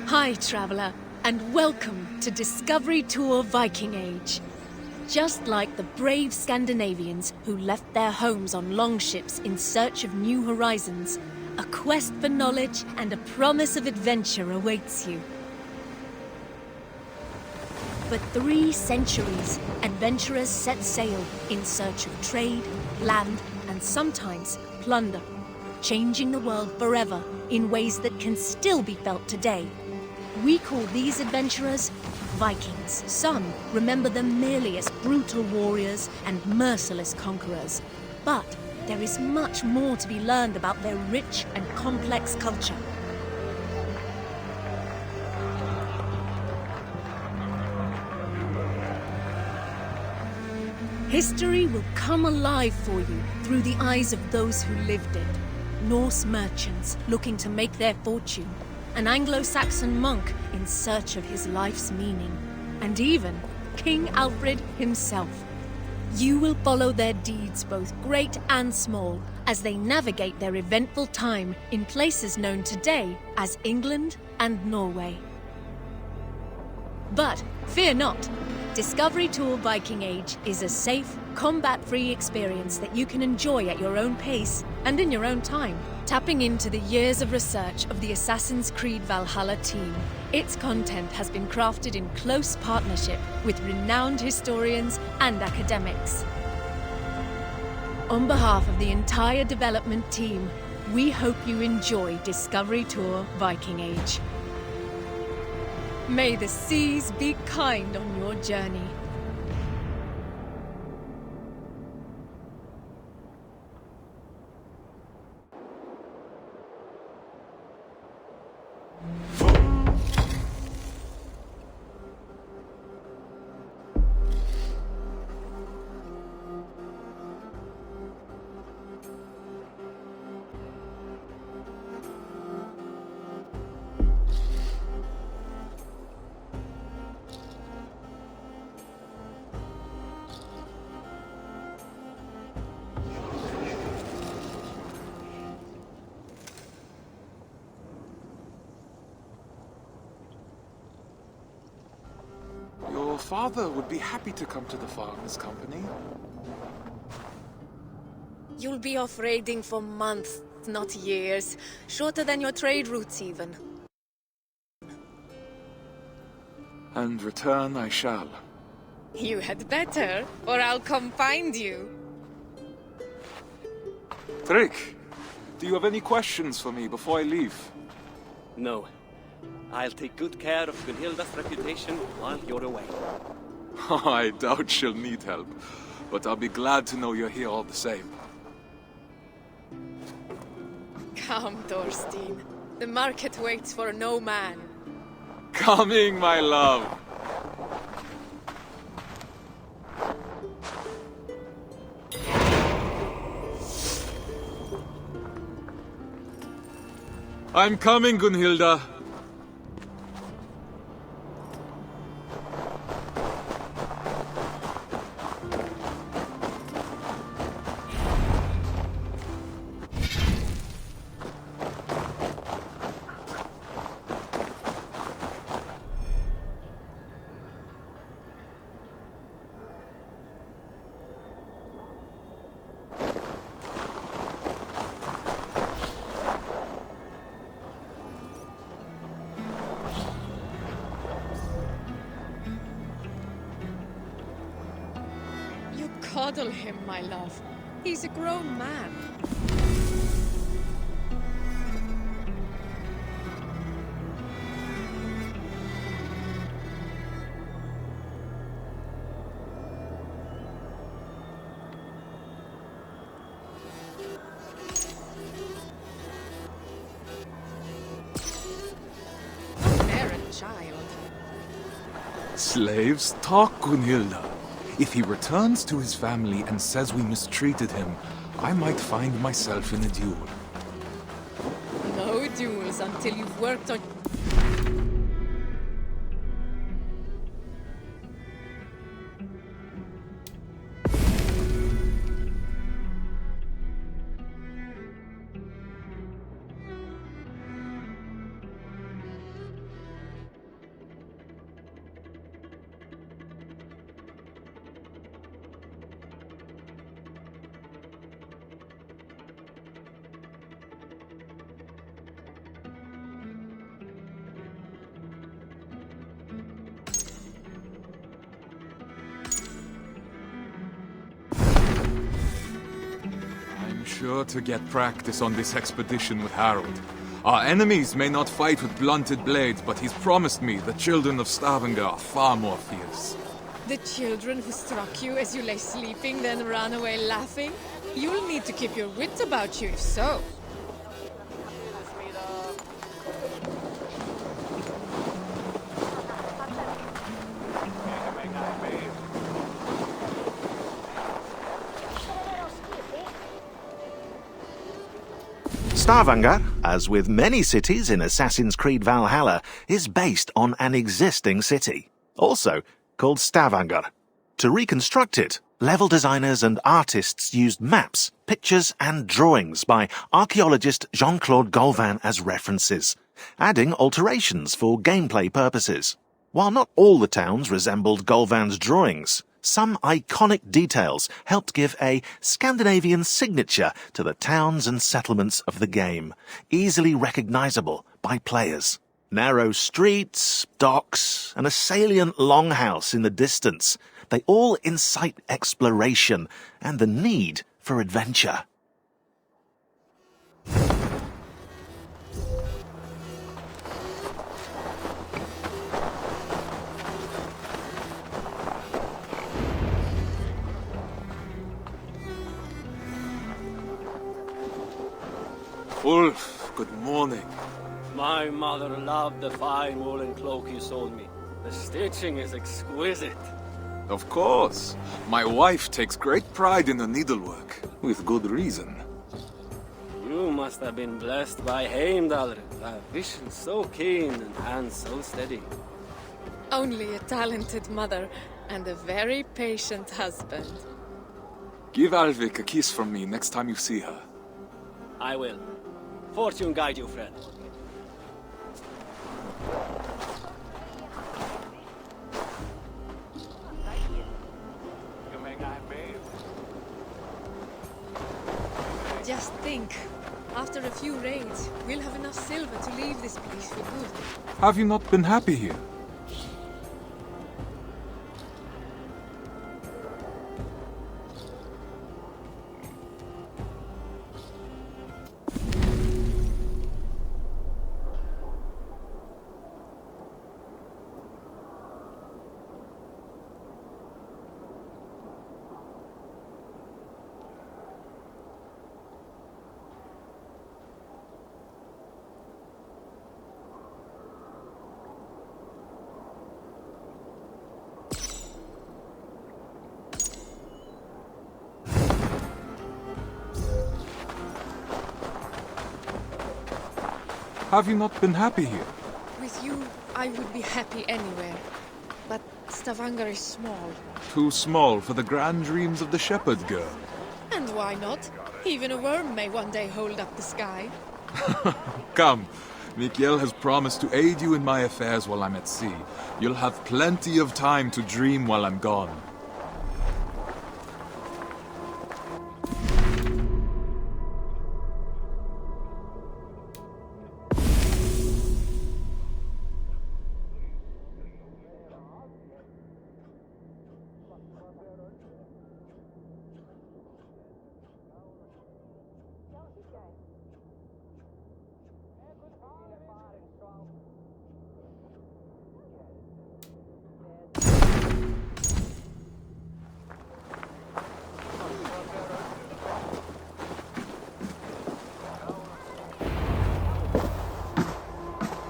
Hi, traveler, and welcome to Discovery Tour Viking Age. Just like the brave Scandinavians who left their homes on longships in search of new horizons, a quest for knowledge and a promise of adventure awaits you. For 3 centuries, adventurers set sail in search of trade, land, and sometimes plunder, changing the world forever in ways that can still be felt today. We call these adventurers Vikings. Some remember them merely as brutal warriors and merciless conquerors. But there is much more to be learned about their rich and complex culture. History will come alive for you through the eyes of those who lived it. Norse merchants looking to make their fortune, an Anglo-Saxon monk in search of his life's meaning, and even King Alfred himself. You will follow their deeds, both great and small, as they navigate their eventful time in places known today as England and Norway. But fear not. Discovery Tour Viking Age is a safe, combat-free experience that you can enjoy at your own pace and in your own time. Tapping into the years of research of the Assassin's Creed Valhalla team, its content has been crafted in close partnership with renowned historians and academics. On behalf of the entire development team, we hope you enjoy Discovery Tour Viking Age. May the seas be kind on your journey. Your father would be happy to come to the farmer's company. You'll be off raiding for months, not years. Shorter than your trade routes even. And return I shall. You had better, or I'll come find you. Trick, do you have any questions for me before I leave? No. I'll take good care of Gunhilda's reputation while you're away. I doubt she'll need help, but I'll be glad to know you're here all the same. Come, Thorstein. The market waits for no man. Coming, my love! I'm coming, Gunhilda. Coddle him, my love. He's a grown man. A parent child. Slaves, talk, Gunhilda. If he returns to his family and says we mistreated him, I might find myself in a duel. No duels until you've worked on... sure to get practice on this expedition with Harold. Our enemies may not fight with blunted blades, but he's promised me the children of Stavanger are far more fierce. The children who struck you as you lay sleeping, then ran away laughing? You'll need to keep your wits about you if so. Stavanger, as with many cities in Assassin's Creed Valhalla, is based on an existing city, also called Stavanger. To reconstruct it, level designers and artists used maps, pictures and drawings by archaeologist Jean-Claude Golvin as references, adding alterations for gameplay purposes. While not all the towns resembled Golvin's drawings, some iconic details helped give a Scandinavian signature to the towns and settlements of the game, easily recognizable by players. Narrow streets, docks, and a salient longhouse in the distance, they all incite exploration and the need for adventure. Ulf, good morning. My mother loved the fine woolen cloak you sold me. The stitching is exquisite. Of course. My wife takes great pride in the needlework, with good reason. You must have been blessed by Heimdall. A vision so keen and hands so steady. Only a talented mother and a very patient husband. Give Alvik a kiss from me next time you see her. I will. Fortune guide you, friend. Just think, after a few raids, we'll have enough silver to leave this place for good. Have you not been happy here? Have you not been happy here? With you, I would be happy anywhere. But Stavanger is small. Too small for the grand dreams of the shepherd girl. And why not? Even a worm may one day hold up the sky. Come, Mikael has promised to aid you in my affairs while I'm at sea. You'll have plenty of time to dream while I'm gone.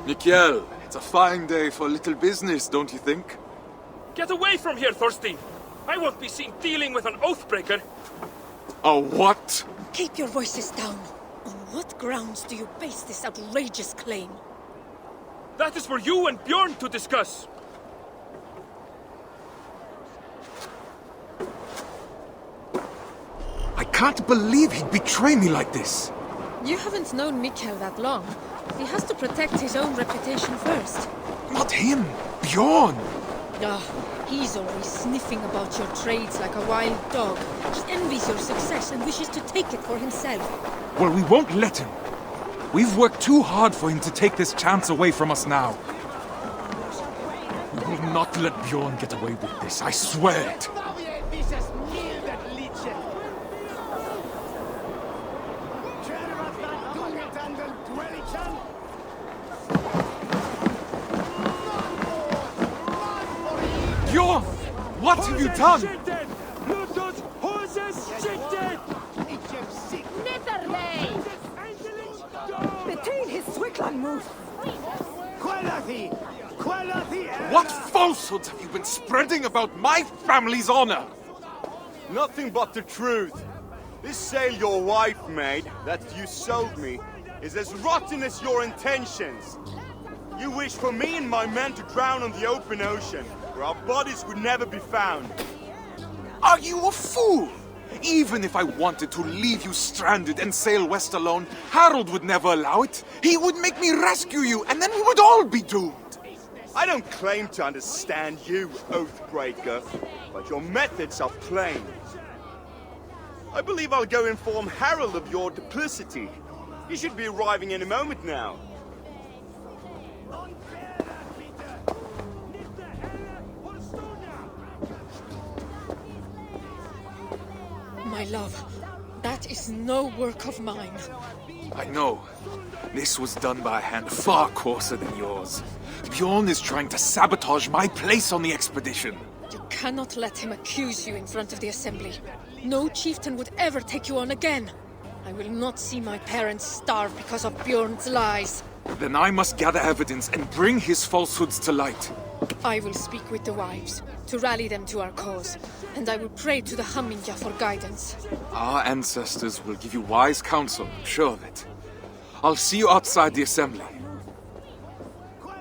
Mikael, it's a fine day for little business, don't you think? Get away from here, Thorstein! I won't be seen dealing with an oathbreaker! A what? Keep your voices down. On what grounds do you base this outrageous claim? That is for you and Bjorn to discuss! I can't believe he'd betray me like this. You haven't known Mikael that long. He has to protect his own reputation first. Not him, Bjorn. He's always sniffing about your trades like a wild dog. He envies your success and wishes to take it for himself. Well, we won't let him. We've worked too hard for him to take this chance away from us now. We will not let Bjorn get away with this, I swear it. What have you done? Betain his Swickland move! What falsehoods have you been spreading about my family's honor? Nothing but the truth. This sail your wife made, that you sold me, is as rotten as your intentions. You wish for me and my men to drown on the open ocean, where our bodies would never be found. Are you a fool? Even if I wanted to leave you stranded and sail west alone, Harold would never allow it. He would make me rescue you, and then we would all be doomed. I don't claim to understand you, Oathbreaker, but your methods are plain. I believe I'll go inform Harold of your duplicity. He should be arriving any moment now. My love, that is no work of mine. I know. This was done by a hand far coarser than yours. Bjorn is trying to sabotage my place on the expedition. You cannot let him accuse you in front of the assembly. No chieftain would ever take you on again. I will not see my parents starve because of Bjorn's lies. Then I must gather evidence and bring his falsehoods to light. I will speak with the wives, to rally them to our cause, and I will pray to the Hamminja for guidance. Our ancestors will give you wise counsel, I'm sure of it. I'll see you outside the assembly. Go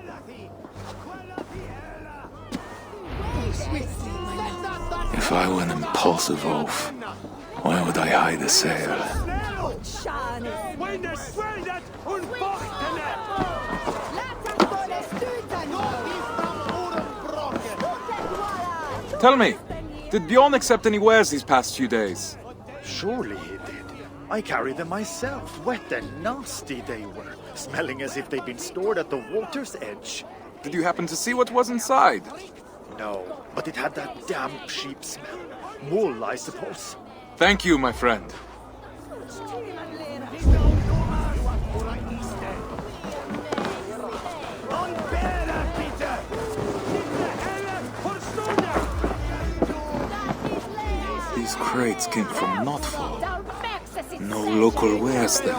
swiftly, my love. If I were an impulsive oaf, why would I hide a sail? Tell me, did Bjorn accept any wares these past few days? Surely he did. I carried them myself. Wet and nasty they were, smelling as if they'd been stored at the water's edge. Did you happen to see what was inside? No, but it had that damp sheep smell. Wool, I suppose. Thank you, my friend. These crates came from not far. No local wares then.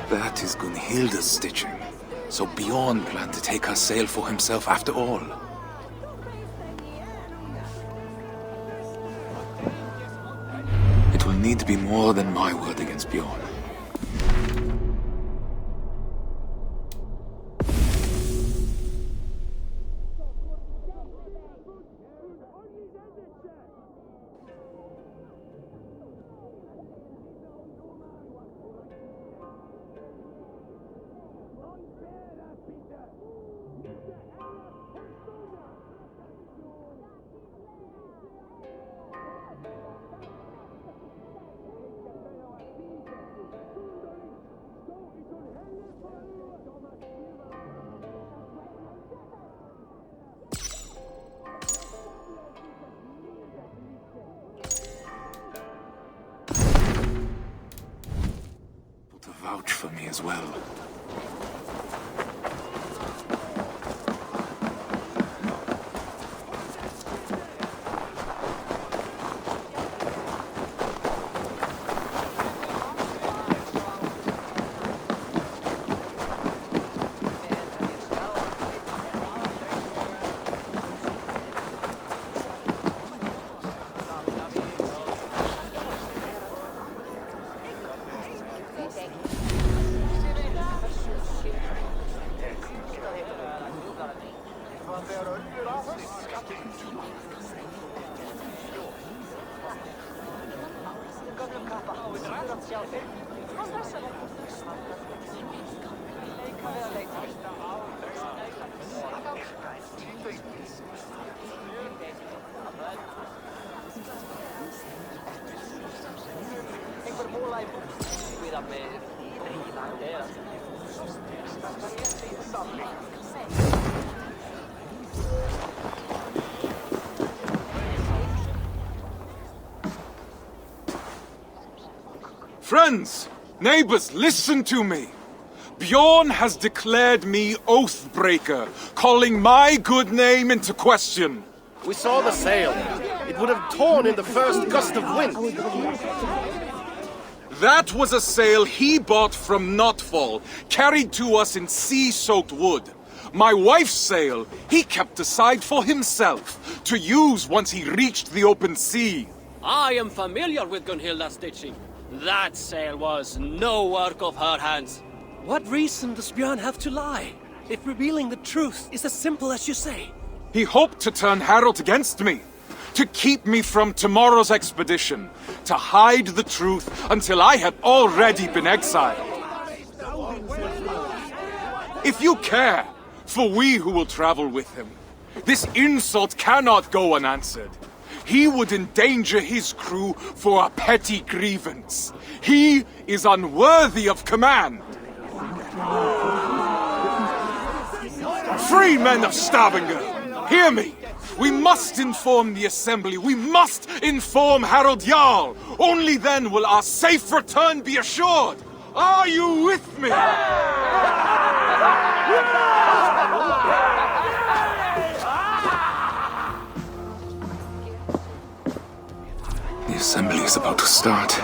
That is Gunhilda's stitching. So Bjorn planned to take her sail for himself after all. It will need to be more than my word against Bjorn. To vouch for me as well. Friends, neighbors, listen to me. Bjorn has declared me Oathbreaker, calling my good name into question. We saw the sail. It would have torn in the first gust of wind. That was a sail he bought from Notfall, carried to us in sea-soaked wood. My wife's sail he kept aside for himself, to use once he reached the open sea. I am familiar with Gunhilda's stitching. That sail was no work of her hands. What reason does Bjorn have to lie, if revealing the truth is as simple as you say? He hoped to turn Harold against me, to keep me from tomorrow's expedition, to hide the truth until I had already been exiled. If you care for we who will travel with him, this insult cannot go unanswered. He would endanger his crew for a petty grievance. He is unworthy of command. Free men of Stavanger, hear me. We must inform the Assembly. We must inform Harald Jarl. Only then will our safe return be assured. Are you with me? The Assembly is about to start.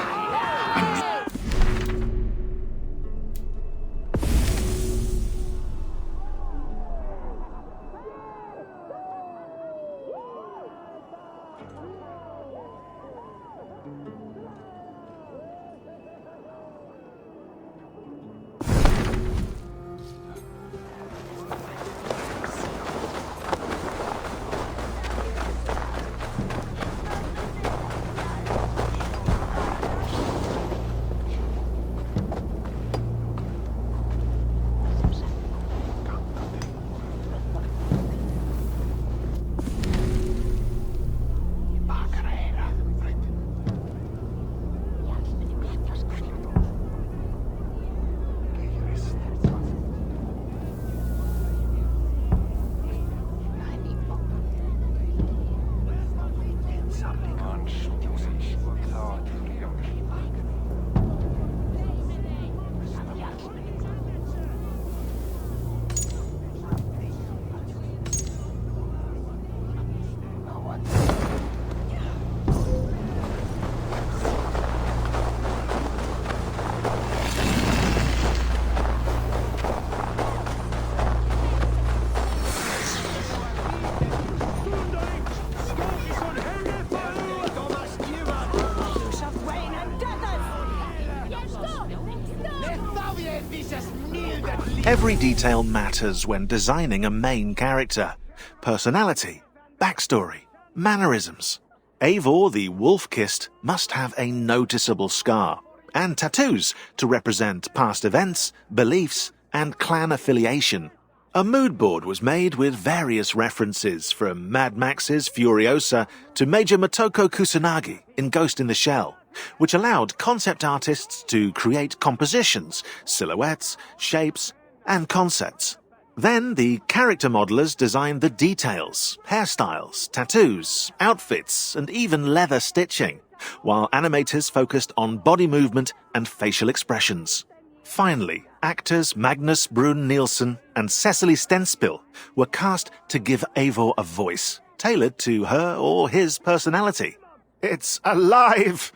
Every detail matters when designing a main character. Personality, backstory, mannerisms. Eivor the Wolf-Kissed must have a noticeable scar, and tattoos to represent past events, beliefs, and clan affiliation. A mood board was made with various references from Mad Max's Furiosa to Major Motoko Kusanagi in Ghost in the Shell, which allowed concept artists to create compositions, silhouettes, shapes, and concepts. Then the character modelers designed the details, hairstyles, tattoos, outfits, and even leather stitching, while animators focused on body movement and facial expressions. Finally, actors Magnus Brun Nielsen and Cecily Stenspill were cast to give Eivor a voice, tailored to her or his personality. It's alive!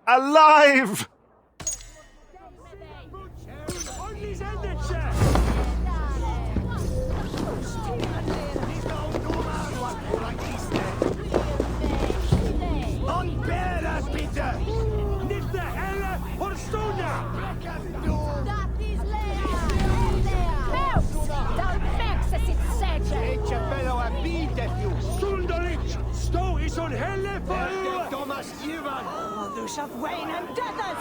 Alive! You shall wane and deathers!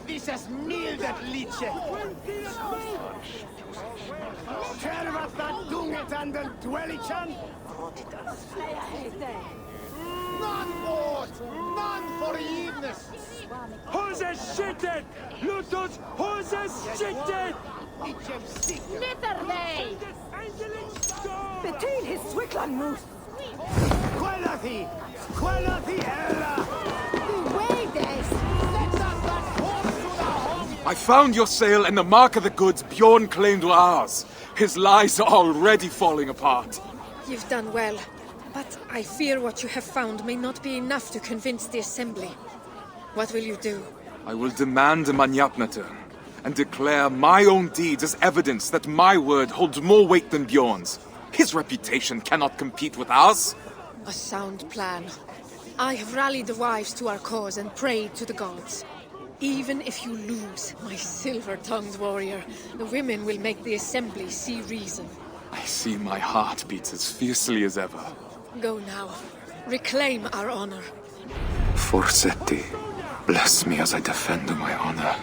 Dieses milde liedje. Tervata dunget an den dwellichan. None more! None forgiveness! Hose shitted! Lutus, hose shitted! Slitherday! Between his Swickland moose! Qualathi! Qualathi Ella! I found your sail and the mark of the goods Bjorn claimed were ours. His lies are already falling apart. You've done well, but I fear what you have found may not be enough to convince the Assembly. What will you do? I will demand a Manyapnatur and declare my own deeds as evidence that my word holds more weight than Bjorn's. His reputation cannot compete with ours. A sound plan. I have rallied the wives to our cause and prayed to the gods. Even if you lose, my silver-tongued warrior, the women will make the Assembly see reason. I see my heart beats as fiercely as ever. Go now. Reclaim our honor. Forsetti, bless me as I defend my honor.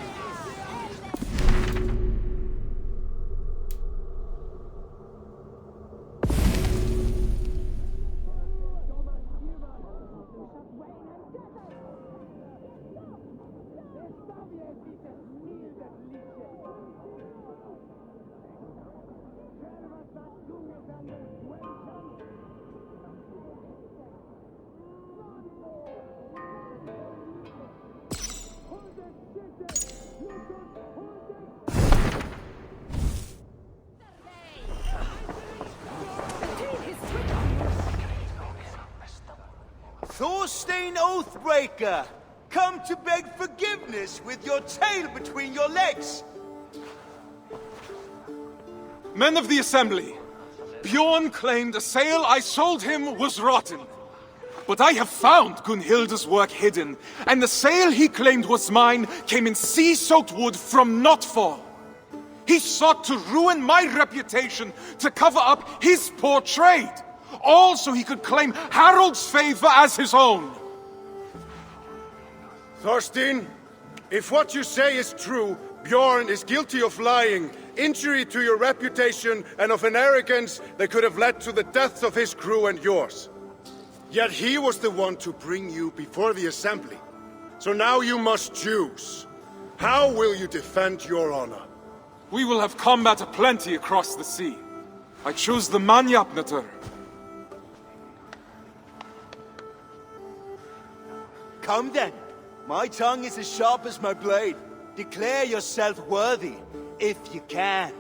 Thorstein Oathbreaker! Come to beg forgiveness with your tail between your legs! Men of the Assembly, Bjorn claimed a sail I sold him was rotten. But I have found Gunhilda's work hidden, and the sail he claimed was mine came in sea-soaked wood from Notfall. He sought to ruin my reputation to cover up his poor trade, all so he could claim Harold's favor as his own. Thorstein, if what you say is true, Bjorn is guilty of lying, injury to your reputation, and of an arrogance that could have led to the deaths of his crew and yours. Yet he was the one to bring you before the Assembly. So now you must choose. How will you defend your honor? We will have combat aplenty across the sea. I choose the Manyapnatur. Come then. My tongue is as sharp as my blade. Declare yourself worthy, if you can.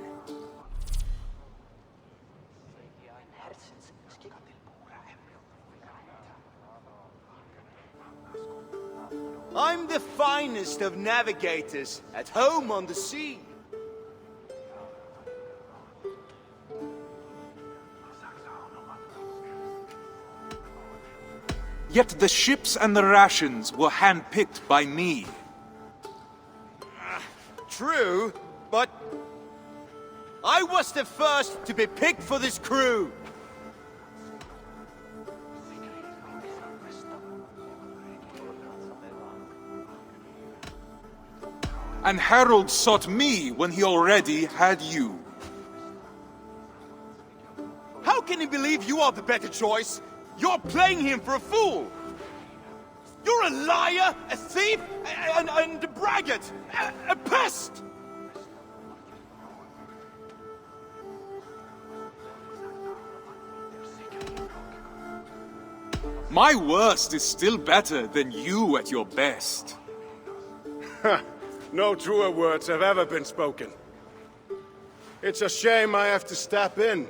I'm the finest of navigators, at home on the sea. Yet the ships and the rations were handpicked by me. True, but I was the first to be picked for this crew. And Harold sought me when he already had you. How can he believe you are the better choice? You're playing him for a fool! You're a liar, a thief, and a braggart, a pest! My worst is still better than you at your best. No truer words have ever been spoken. It's a shame I have to step in.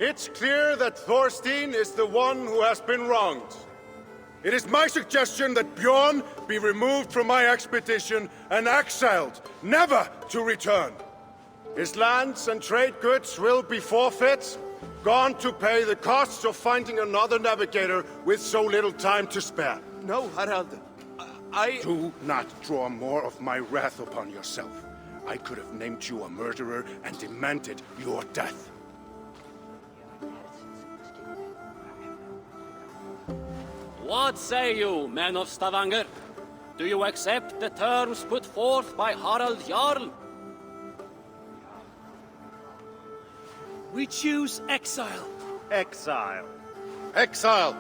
It's clear that Thorstein is the one who has been wronged. It is my suggestion that Bjorn be removed from my expedition and exiled, never to return. His lands and trade goods will be forfeit, gone to pay the costs of finding another navigator with so little time to spare. No, Harald. Do not draw more of my wrath upon yourself. I could have named you a murderer and demanded your death. What say you, men of Stavanger? Do you accept the terms put forth by Harald Jarl? We choose exile. Exile. Exile!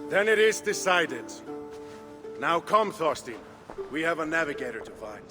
Then it is decided. Now come, Thorstein. We have a navigator to find.